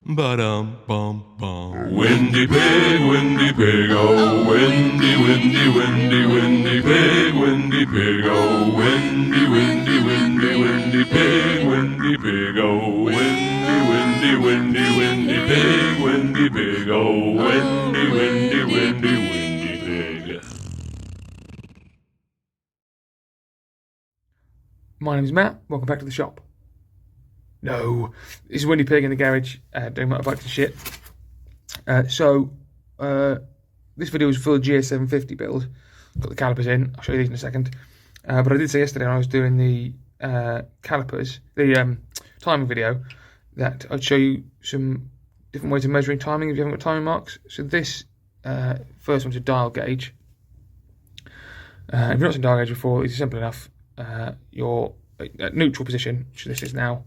Ba-dum-bum-bum. Windy pig, oh, windy, windy, windy, windy pig, oh, windy, windy, windy, windy pig, oh, windy, windy, windy, windy pig, oh, windy, windy, windy, windy pig. My name's Matt, welcome back to the shop. No, this is Windy Pig in the garage, doing motorbikes and shit. This video is for the GS750 build. Got the calipers in, I'll show you these in a second. But I did say yesterday when I was doing the calipers, the timing video, that I'd show you some different ways of measuring timing if you haven't got timing marks. So this first one's a dial gauge. If you've not seen dial gauge before, it's simple enough. You're at neutral position, which this is now.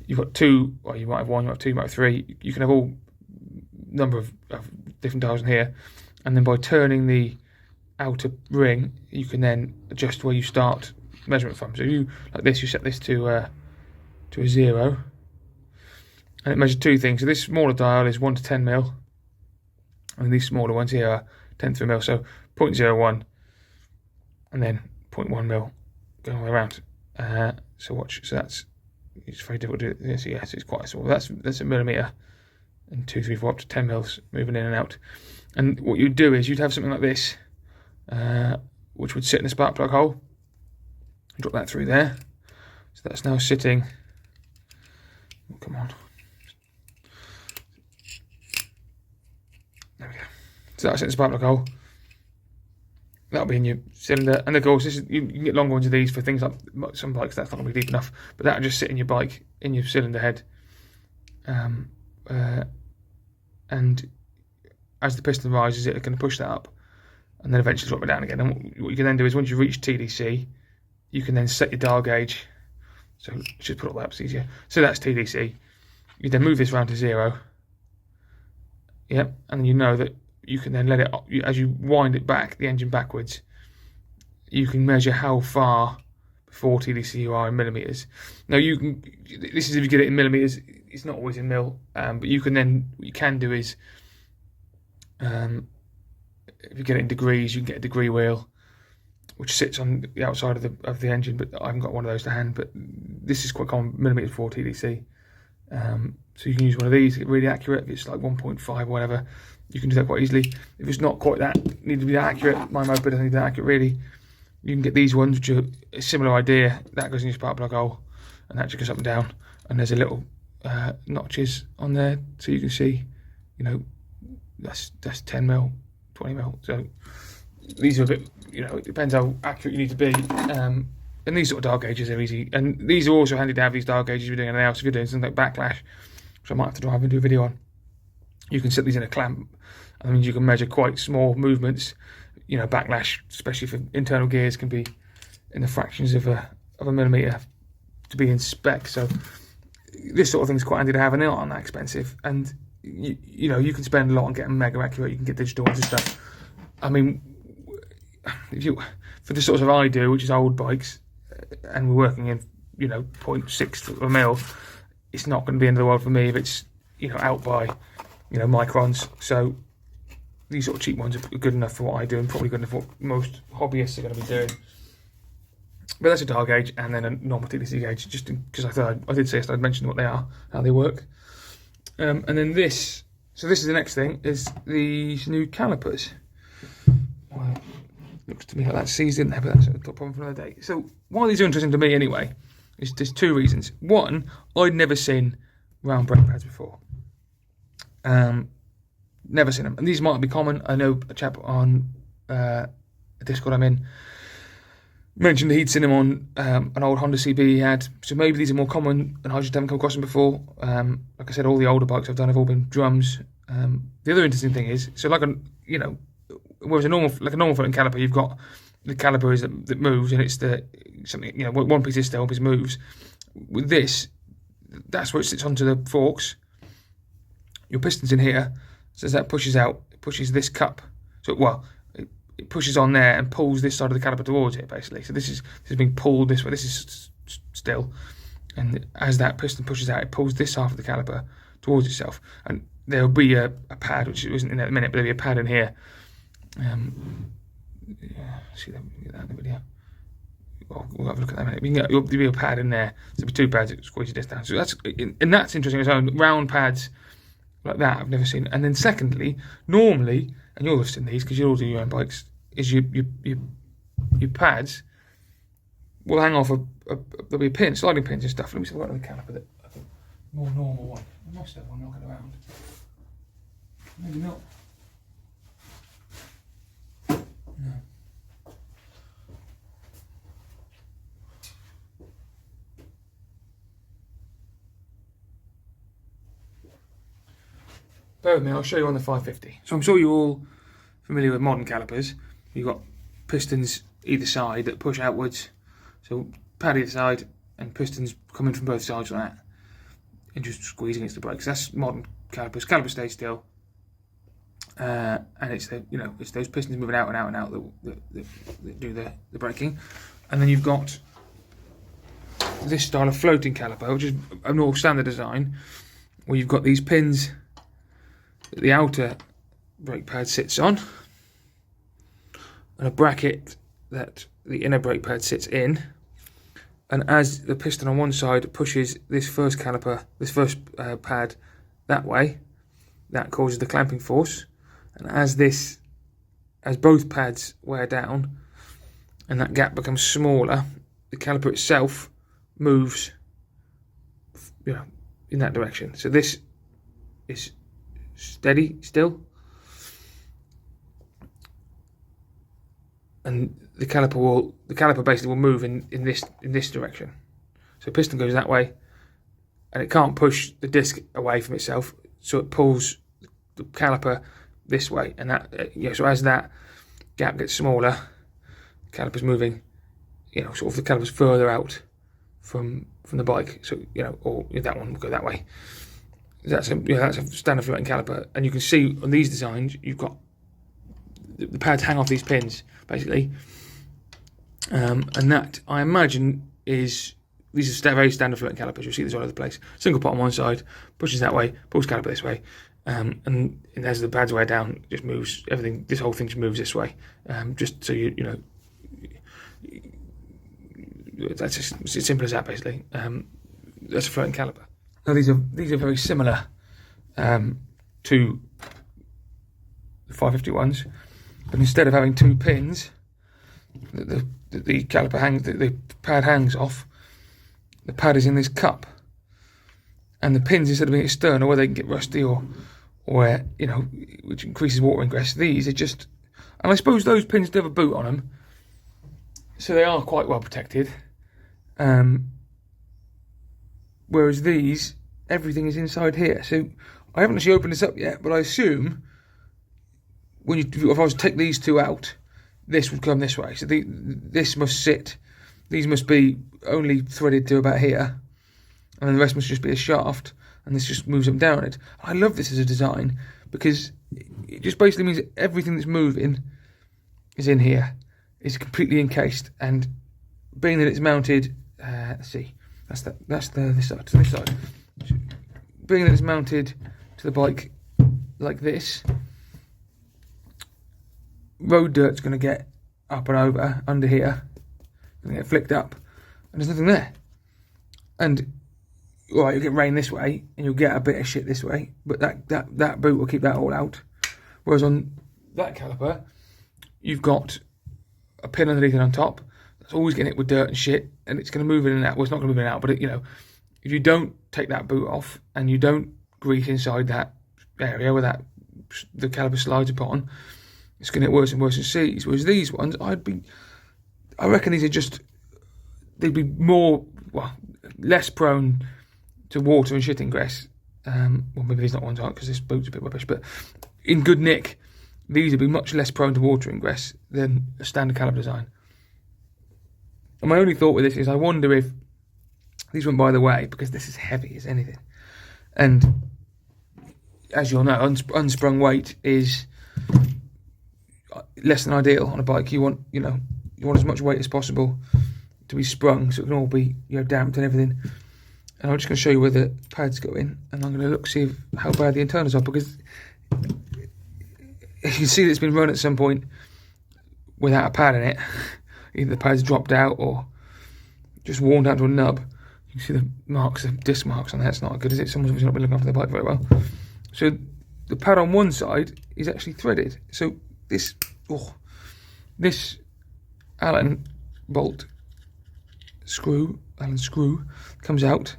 You've got two, or you might have one, you might have two, you might have three. You can have all number of different dials in here, and then by turning the outer ring, you can then adjust where you start measurement from. So you like this, you set this to a 0, and it measures two things. So this smaller dial is 1 to 10 mil, and these smaller ones here are 10 to a mil. So 0.01, and then 0.1 mil going all the way around. So watch. So it's very difficult to do this. Yes, it's quite small. That's a millimeter, and 2, 3, 4 up to 10 mils moving in and out. And what you'd do is you'd have something like this, which would sit in a spark plug hole. Drop that through there. So that's now sitting. Oh, come on. There we go. So that's in the spark plug hole. That'll be in your cylinder, and of course, you can get longer ones of these for things like some bikes. That's not going to be deep enough, but that'll just sit in your bike, in your cylinder head, and as the piston rises, it's going to push that up, and then eventually drop it down again. And what you can then do is, once you reach TDC, you can then set your dial gauge. So just put all that up, it's easier. So that's TDC. You then move this round to 0. Yep, and you know that you can then let it, as you wind it back, the engine backwards, you can measure how far before TDC you are in millimeters. Now this is if you get it in millimeters, it's not always in mil, but you can then, what you can do is, if you get it in degrees, you can get a degree wheel, which sits on the outside of the engine, but I haven't got one of those to hand, but this is quite common, millimeters for TDC. So you can use one of these to get really accurate. If it's like 1.5 or whatever, you can do that quite easily. If it's not quite that, need to be that accurate, my moped doesn't need that accurate really, you can get these ones, which are a similar idea. That goes in your spark plug hole, and that just goes up and down, and there's a little notches on there, so you can see, you know, that's 10 mil, 20 mil. So these are a bit, you know, it depends how accurate you need to be. And these sort of dial gauges are easy, and these are also handy to have, these dial gauges if you're doing anything else. If you're doing something like backlash, which I might have to drive and do a video on, you can set these in a clamp. I mean, you can measure quite small movements. You know, backlash, especially for internal gears, can be in the fractions of a millimeter to be in spec. So this sort of thing is quite handy to have, and they're not that expensive. And you know, you can spend a lot on getting mega accurate. You can get digital ones and stuff. I mean, for the sorts of I do, which is old bikes, and we're working in, you know, 0.6 of a mil, it's not going to be the end of the world for me if it's, you know, out by, you know, microns. So these sort of cheap ones are good enough for what I do, and probably good enough for what most hobbyists are going to be doing. But that's a dial gauge, and then a normal TDC gauge, just because I did say I'd mention what they are, how they work. And then this, so this is the next thing, is these new calipers. Well, looks to me like that's seized in there, but that's a top problem for another day. So why these are interesting to me anyway, is there's two reasons. One, I'd never seen round brake pads before. Never seen them, and these might be common. I know a chap on a Discord I'm in mentioned that he'd seen them on an old Honda CB he had, so maybe these are more common and I just haven't come across them before. Like I said, all the older bikes I've done have all been drums. The other interesting thing is, so like you know, whereas a normal footing caliper, you've got the caliper that moves, and it's something, you know, one piece is still, one piece moves. With this, that's where it sits onto the forks. Your piston's in here, so as that pushes out, it pushes this cup. So it pushes on there and pulls this side of the caliper towards it, basically. So this is being pulled this way. This is still, and as that piston pushes out, it pulls this half of the caliper towards itself, and there'll be a pad, which isn't in there at the minute, but there'll be a pad in here. See that in the video. We'll have a look at that in a minute. There'll be a pad in there. There'll be two pads that squeeze this down. So that's interesting as well. Round pads like that I've never seen. And then secondly, normally, and you'll have seen these because you all do your own bikes, is your pads will hang off there'll be a pin, sliding pins and stuff. Let me see what on the caliper that more normal one. I must have one knocking around. Maybe not. No. Bear with me, I'll show you on the 550. So I'm sure you're all familiar with modern calipers. You've got pistons either side that push outwards. So pad either side and pistons coming from both sides like that. And just squeeze against the brakes. That's modern calipers. Calipers stay still. And it's it's those pistons moving out and out and out that do the braking. And then you've got this style of floating caliper, which is a more standard design, where you've got these pins that the outer brake pad sits on, and a bracket that the inner brake pad sits in. And as the piston on one side pushes this first caliper, this first pad that way, that causes the clamping force. And as both pads wear down and that gap becomes smaller, the caliper itself moves, in that direction. So this is steady still, and the caliper basically will move in this direction. So piston goes that way, and it can't push the disc away from itself, so it pulls the caliper this way, and that so as that gap gets smaller, the caliper's moving, sort of the caliper's further out from the bike. So or that one will go that way. That's a standard floating caliper, and you can see on these designs you've got the pads hang off these pins basically, and that I imagine these are very standard floating calipers. You'll see this all over the place. Single pot on one side, pushes that way, pulls caliper this way, and as the pads wear down, just moves everything. This whole thing just moves this way, just so that's just, it's as simple as that basically. That's a floating caliper. Now these are very similar to the 551s, but instead of having two pins that the caliper hangs, the pad hangs off, the pad is in this cup, and the pins, instead of being external where they can get rusty or which increases water ingress, these are just, and I suppose those pins do have a boot on them, so they are quite well protected. Whereas these, everything is inside here. So I haven't actually opened this up yet, but I assume if I was to take these two out, this would come this way. So this must sit. These must be only threaded to about here, and then the rest must just be a shaft, and this just moves them down it. I love this as a design because it just basically means that everything that's moving is in here. It's completely encased, and being that it's mounted, let's see. That's this side to this side. Being that it's mounted to the bike like this, road dirt's going to get up and over under here, going to get flicked up, and there's nothing there. And you'll get rain this way, and you'll get a bit of shit this way, but that boot will keep that all out. Whereas on that caliper, you've got a pin underneath and on top. It's always getting hit with dirt and shit, and it's going to move in and out. Well, it's not going to move in and out, but if you don't take that boot off and you don't grease inside that area where the caliper slides upon, it's going to get worse and worse in seas. Whereas these ones, I reckon they'd be less prone to water and shit ingress. Well, maybe these not ones aren't because this boot's a bit rubbish, but in good nick, these would be much less prone to water ingress than a standard caliper design. And my only thought with this is I wonder if these went by the way, because this is heavy as anything. And as you'll know, unsprung weight is less than ideal on a bike. You want as much weight as possible to be sprung, so it can all be damped and everything. and I'm just going to show you where the pads go in, and I'm going to look see how bad the internals are, because you can see that it's been run at some point without a pad in it. Either the pad's dropped out or just worn down to a nub. You can see the marks, the disc marks on there. It's not good, is it? Someone's obviously not been looking after the bike very well. So the pad on one side is actually threaded. So this Allen screw comes out,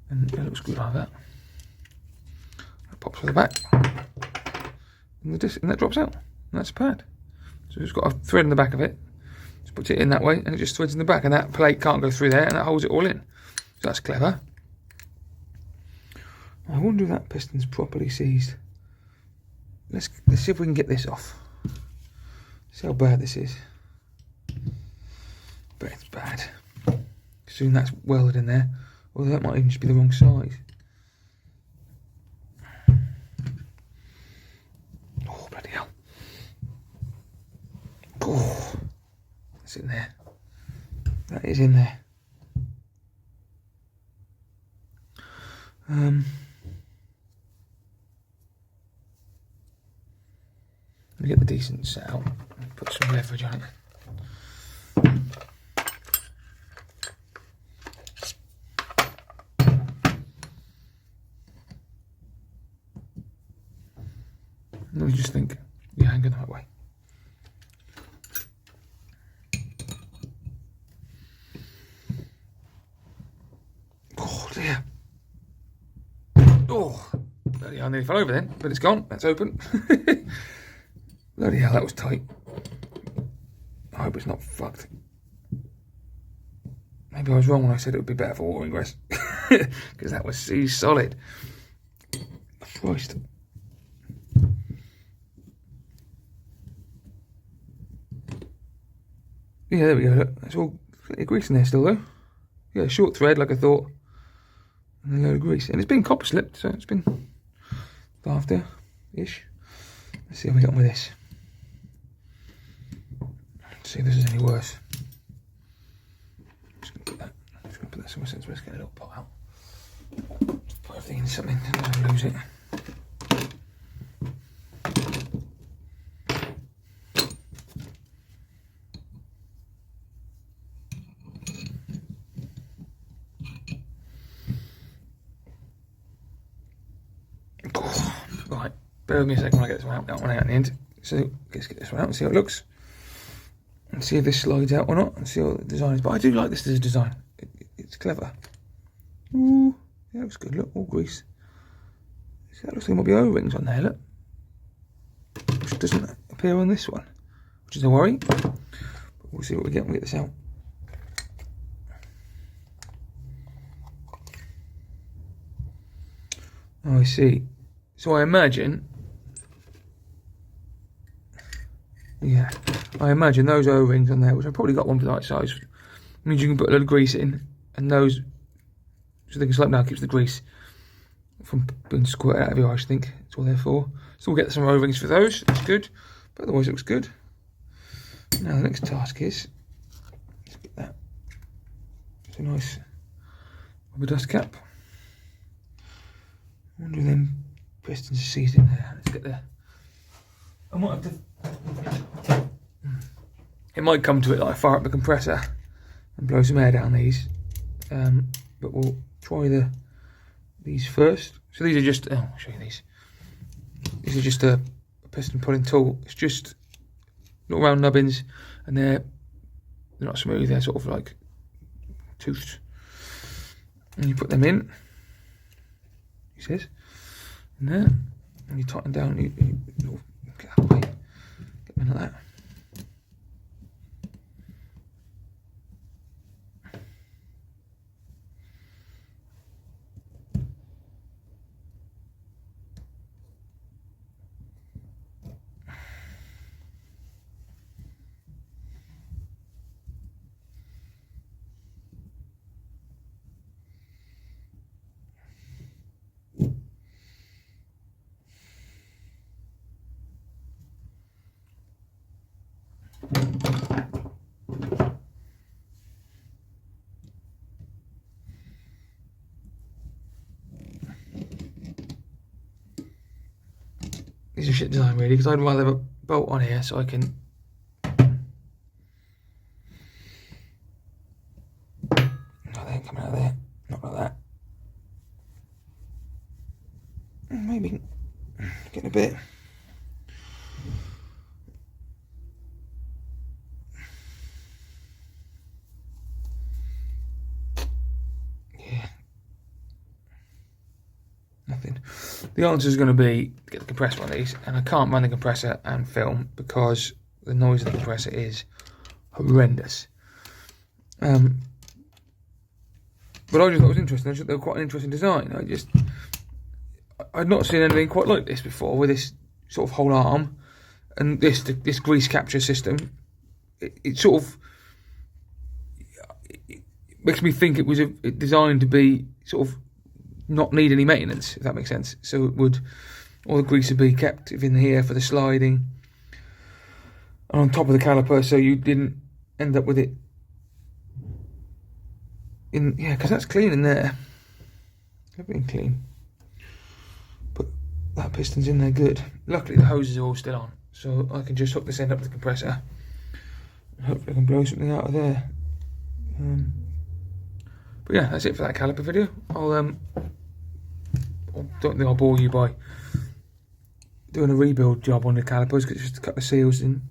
and it looks good like that. It pops to the back, and that drops out. And that's a pad. So it's got a thread in the back of it. Just puts it in that way, and it just threads in the back, and that plate can't go through there, and that holds it all in. So that's clever. I wonder if that piston's properly seized. Let's see if we can get this off. See how bad this is. But it's bad. Soon that's welded in there. Although that might even just be the wrong size. Oh, bloody hell. Oh, that's in there. That is in there. Let me get the decent set out and put some leverage on it. Let me just think, yeah, I'm going the right way. Oh dear. Oh, bloody hell, I nearly fell over then, but it's gone, that's open. Bloody hell, that was tight. I hope it's not fucked. Maybe I was wrong when I said it would be better for water ingress. Because that was seized solid. Christ. Yeah, there we go, look. That's all grease in there still though. Yeah, short thread like I thought. And a load of grease. And it's been copper slipped, so it's been after-ish. Let's see how we get on with this. Let's see if this is any worse. I'm just going to put that somewhere since we're just getting a little pot out. Put everything in something, don't lose it. Right, bear with me a second when I get this one out. That one out in the end. So let's get this one out and see how it looks. And see if this slides out or not. And see what the design is. But I do like this as a design. It's clever. Ooh, yeah, looks good. Look, all grease. See, that looks like there might be O-rings on there, look. Which doesn't appear on this one. Which is a worry. But we'll see what we get when we get this out. Oh, I see. So I imagine, yeah, I imagine those O-rings on there, which I've probably got one for the right size, means you can put a little grease in, and those, so they can slip down, keeps the grease from being squirted out of your eyes, I think. That's all they're for. So we'll get some O-rings for those, that's good, but otherwise it looks good. Now the next task is, let's get that, it's a nice rubber dust cap. I wonder if them pistons are seized in there. Let's get there. I might have to. It might come to it like I fire up the compressor and blow some air down these. But we'll try these first. So these are just. Oh, I'll show you these. These are just a piston pulling tool. It's just little round nubbins, and they're not smooth. They're sort of like toothed. And you put them in. He says, and there, and you tighten down, you get that way, get them in like that. it's a shit design really, because I'd rather have a bolt on here so I can. Nothing coming out of there. Not like that. Maybe getting a bit. Yeah. Nothing. The answer is going to be to get the compressor on these, and I can't run the compressor and film because the noise of the compressor is horrendous. But I just thought it was interesting. I thought they were quite an interesting design. I'd not seen anything quite like this before, with this sort of whole arm and this grease capture system. It sort of makes me think it was designed to be sort of not need any maintenance, if that makes sense. So it would, all the grease would be kept in here for the sliding and on top of the caliper, so you didn't end up with it in, yeah, because that's clean in there. Everything clean. But that piston's in there good. Luckily the hoses are all still on, so I can just hook this end up to the compressor and hopefully I can blow something out of there. But yeah, that's it for that caliper video. I don't think I'll bore you by doing a rebuild job on the calipers, because it's just a couple of seals in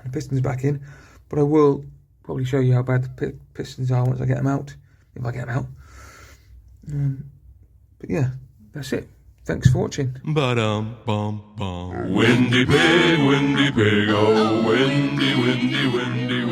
and the pistons back in. But I will probably show you how bad the pistons are once I get them out, if I get them out. But yeah, that's it. Thanks for watching. Ba-dum, bum, bum. Windy pig, oh, windy, windy, windy, windy.